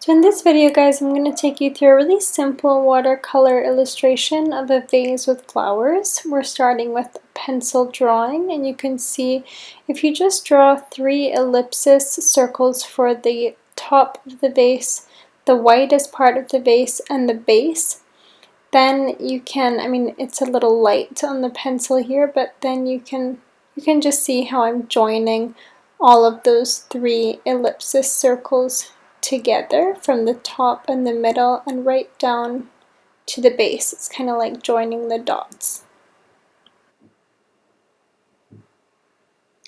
So in this video, guys, I'm going to take you through a really simple watercolor illustration of a vase with flowers. We're starting with a pencil drawing, and you can see if you just draw 3 ellipsis circles for the top of the vase, the widest part of the vase, and the base, then you can, it's a little light on the pencil here, but then you can just see how I'm joining all of those 3 ellipsis circles together from the top and the middle and right down to the base. It's kind of like joining the dots.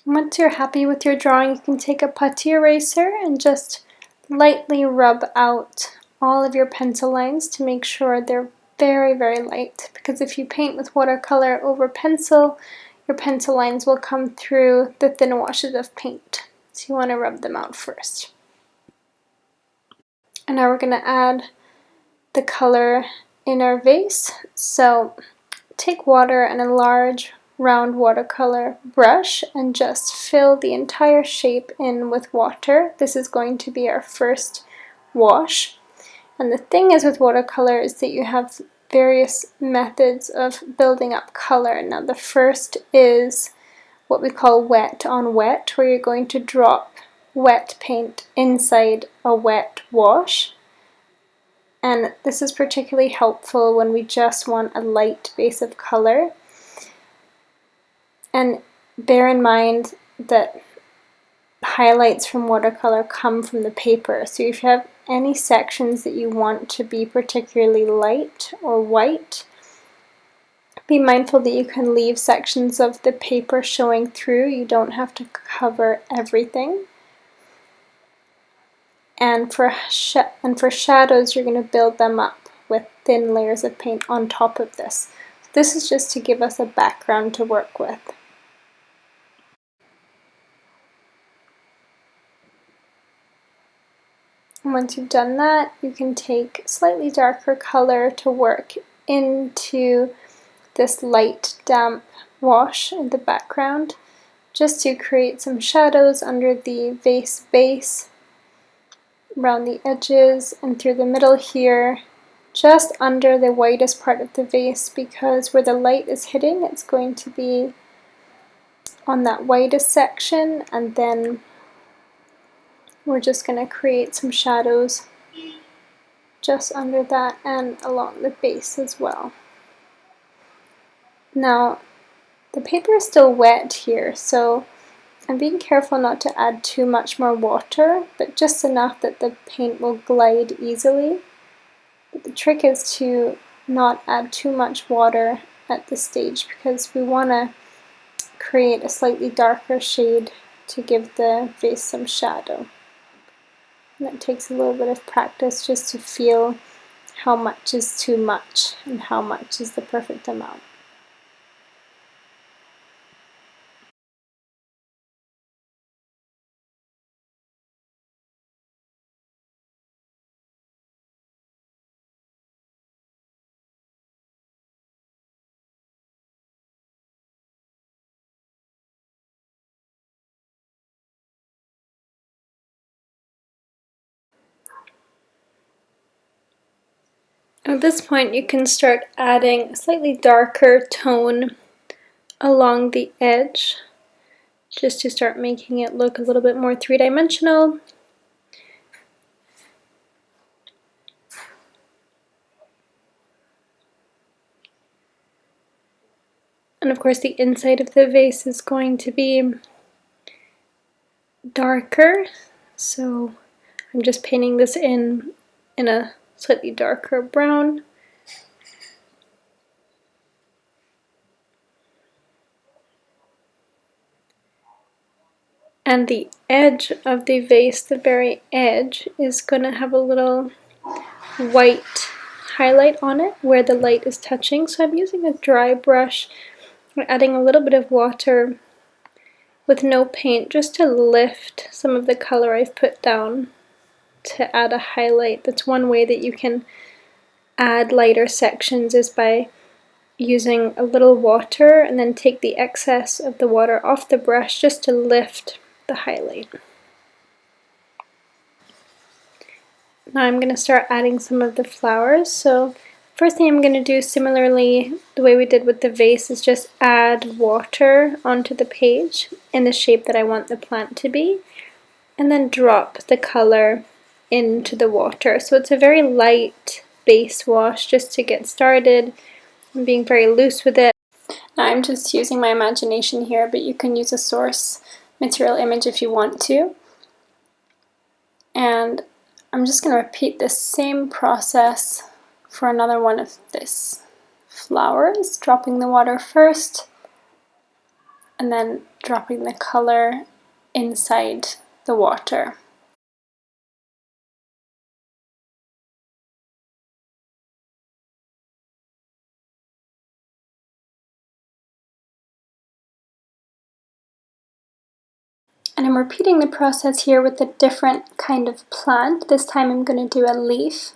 Once you're happy with your drawing, you can take a putty eraser and just lightly rub out all of your pencil lines to make sure they're very, very light, because if you paint with watercolor over pencil, your pencil lines will come through the thin washes of paint. So you want to rub them out first. And now we're going to add the color in our vase. So take water and a large round watercolor brush and just fill the entire shape in with water. This is going to be our first wash. And the thing is with watercolor is that you have various methods of building up color. Now the first is what we call wet on wet, where you're going to drop wet paint inside a wet wash. And this is particularly helpful when we just want a light base of color. And bear in mind that highlights from watercolor come from the paper. So if you have any sections that you want to be particularly light or white, be mindful that you can leave sections of the paper showing through. You don't have to cover everything. And for shadows, you're going to build them up with thin layers of paint on top of this. This is just to give us a background to work with. And once you've done that, you can take slightly darker color to work into this light damp wash in the background, just to create some shadows under the vase base, around the edges and through the middle here, just under the widest part of the vase, because where the light is hitting, it's going to be on that widest section, and then we're just going to create some shadows just under that and along the base as well. Now the paper is still wet here, so I'm being careful not to add too much more water, but just enough that the paint will glide easily. But the trick is to not add too much water at this stage, because we want to create a slightly darker shade to give the vase some shadow. And it takes a little bit of practice just to feel how much is too much and how much is the perfect amount. At this point, you can start adding a slightly darker tone along the edge, just to start making it look a little bit more three-dimensional. And of course, the inside of the vase is going to be darker, so I'm just painting this in a slightly darker brown. And the edge of the vase, the very edge, is going to have a little white highlight on it where the light is touching. So I'm using a dry brush, adding a little bit of water with no paint, just to lift some of the color I've put down to add a highlight. That's one way that you can add lighter sections, is by using a little water and then take the excess of the water off the brush just to lift the highlight. Now I'm going to start adding some of the flowers. So first thing I'm going to do, similarly the way we did with the vase, is just add water onto the page in the shape that I want the plant to be, and then drop the color into the water. So it's a very light base wash just to get started. I'm being very loose with it. Now I'm just using my imagination here, but you can use a source material image if you want to. And I'm just going to repeat the same process for another one of this flowers, dropping the water first and then dropping the color inside the water. And I'm repeating the process here with a different kind of plant. This time I'm going to do a leaf.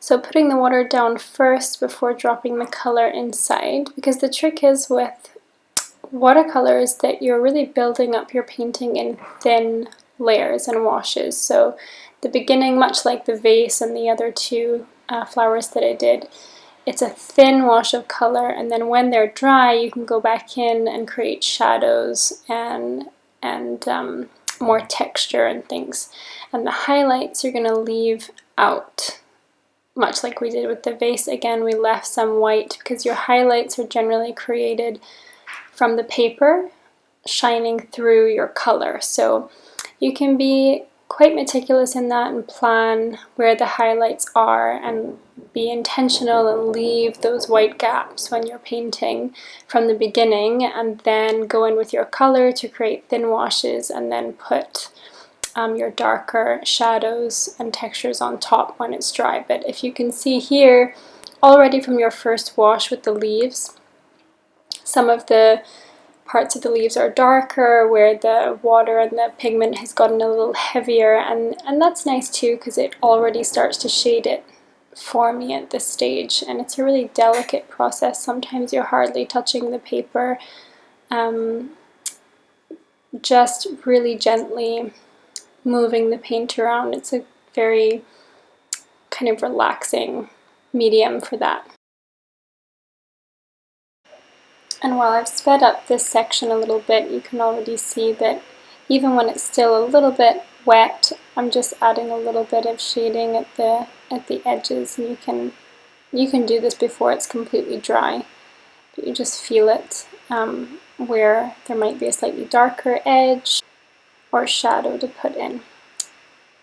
So putting the water down first before dropping the color inside, because the trick is with watercolor is that you're really building up your painting in thin layers and washes. So the beginning, much like the vase and the other two flowers that I did, it's a thin wash of color, and then when they're dry you can go back in and create shadows and more texture and things. And the highlights you're going to leave out, much like we did with the vase. Again, we left some white because your highlights are generally created from the paper shining through your color. So you can be quite meticulous in that and plan where the highlights are and be intentional and leave those white gaps when you're painting from the beginning, and then go in with your color to create thin washes and then put your darker shadows and textures on top when it's dry. But if you can see here already from your first wash with the leaves, some of the parts of the leaves are darker where the water and the pigment has gotten a little heavier, and that's nice too because it already starts to shade it for me at this stage. And it's a really delicate process. Sometimes you're hardly touching the paper, just really gently moving the paint around. It's a very kind of relaxing medium for that. And while I've sped up this section a little bit, you can already see that even when it's still a little bit wet, I'm just adding a little bit of shading at the edges, and you can do this before it's completely dry, but you just feel it where there might be a slightly darker edge or shadow to put in.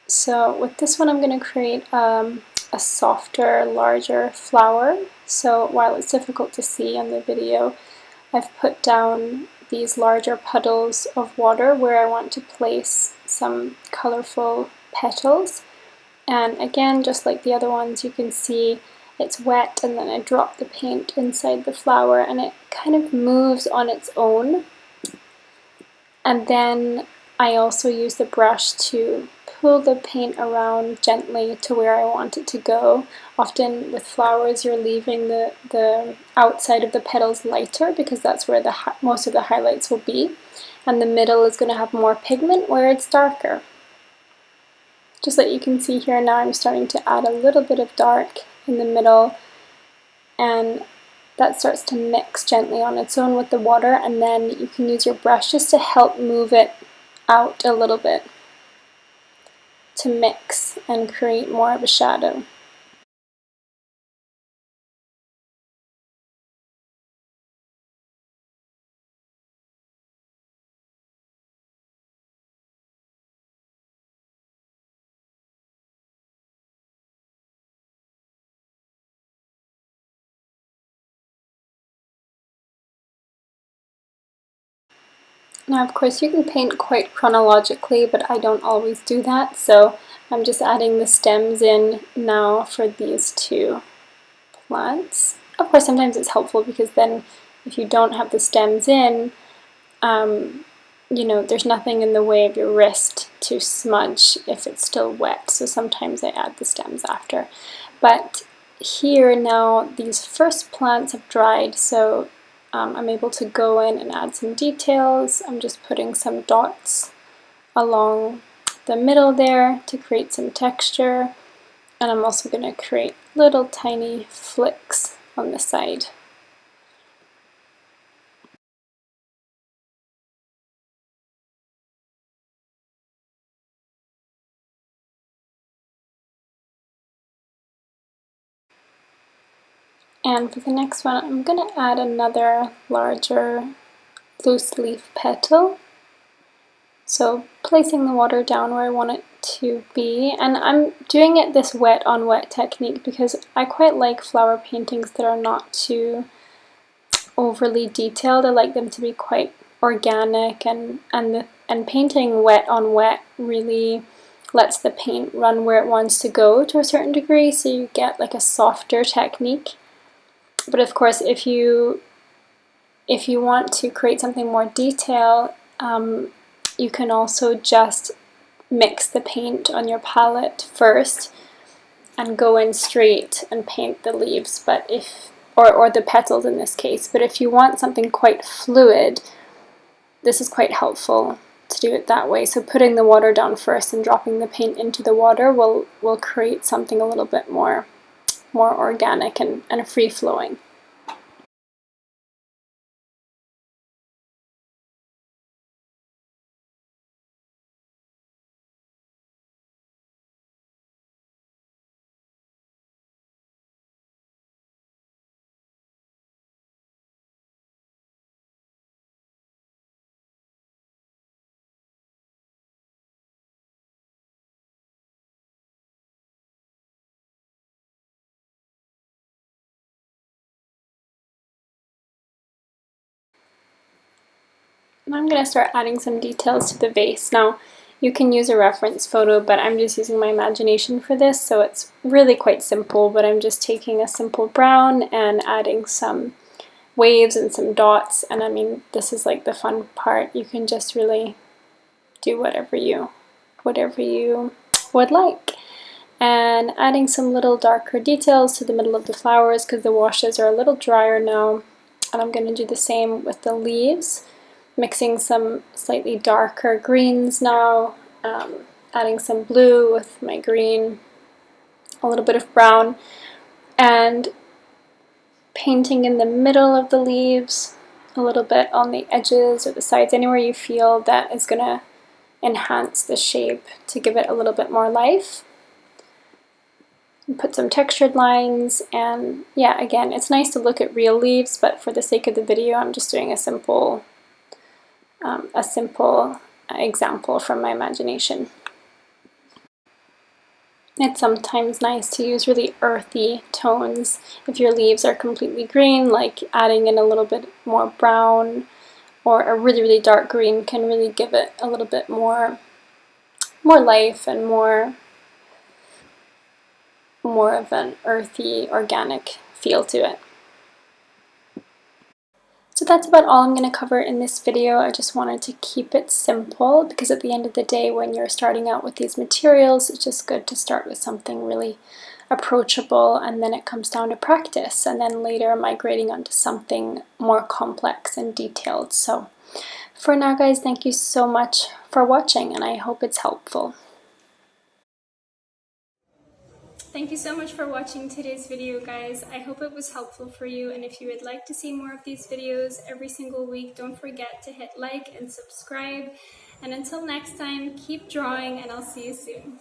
So with this one I'm going to create a softer, larger flower. So while it's difficult to see on the video, I've put down these larger puddles of water where I want to place some colorful petals. And again, just like the other ones, you can see it's wet, and then I drop the paint inside the flower and it kind of moves on its own. And then I also use the brush to pull the paint around gently to where I want it to go. Often with flowers you're leaving the outside of the petals lighter because that's where most of the highlights will be, and the middle is going to have more pigment where it's darker. Just like you can see here now, I'm starting to add a little bit of dark in the middle, and that starts to mix gently on its own with the water, and then you can use your brush just to help move it out a little bit to mix and create more of a shadow. Now of course you can paint quite chronologically, but I don't always do that, so I'm just adding the stems in now for these two plants. Of course sometimes it's helpful because then if you don't have the stems in, you know, there's nothing in the way of your wrist to smudge if it's still wet, so sometimes I add the stems after. But here now these first plants have dried, so I'm able to go in and add some details. I'm just putting some dots along the middle there to create some texture, and I'm also going to create little tiny flicks on the side. And for the next one, I'm going to add another larger loose leaf petal. So placing the water down where I want it to be, and I'm doing it this wet on wet technique because I quite like flower paintings that are not too overly detailed. I like them to be quite organic, and painting wet on wet really lets the paint run where it wants to go to a certain degree, so you get like a softer technique. But of course, if you want to create something more detailed, you can also just mix the paint on your palette first and go in straight and paint the leaves, but or the petals in this case. But if you want something quite fluid, this is quite helpful to do it that way. So putting the water down first and dropping the paint into the water will create something a little bit more organic and free-flowing. And I'm going to start adding some details to the vase. Now, you can use a reference photo, but I'm just using my imagination for this, so it's really quite simple, but I'm just taking a simple brown and adding some waves and some dots, and I mean, this is like the fun part. You can just really do whatever you would like. And adding some little darker details to the middle of the flowers because the washes are a little drier now, and I'm going to do the same with the leaves. Mixing some slightly darker greens now, adding some blue with my green, a little bit of brown, and painting in the middle of the leaves, a little bit on the edges or the sides, anywhere you feel that is going to enhance the shape to give it a little bit more life. And put some textured lines, and yeah, again, it's nice to look at real leaves, but for the sake of the video, I'm just doing a simple example from my imagination. It's sometimes nice to use really earthy tones if your leaves are completely green, like adding in a little bit more brown or a really, really dark green can really give it a little bit more life and more of an earthy, organic feel to it. So that's about all I'm going to cover in this video. I just wanted to keep it simple because at the end of the day, when you're starting out with these materials, it's just good to start with something really approachable, and then it comes down to practice, and then later migrating onto something more complex and detailed. So for now, guys, thank you so much for watching, and I hope it's helpful. Thank you so much for watching today's video, guys. I hope it was helpful for you, and if you would like to see more of these videos every single week, don't forget to hit like and subscribe. And until next time, keep drawing, and I'll see you soon.